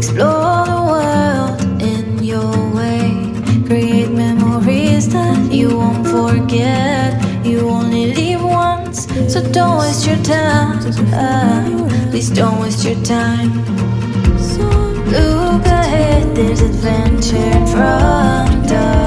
Explore the world in your way. Create memories that you won't forget. You only live once, so don't waste your time. Please don't waste your time. Look ahead, there's adventure in front of us.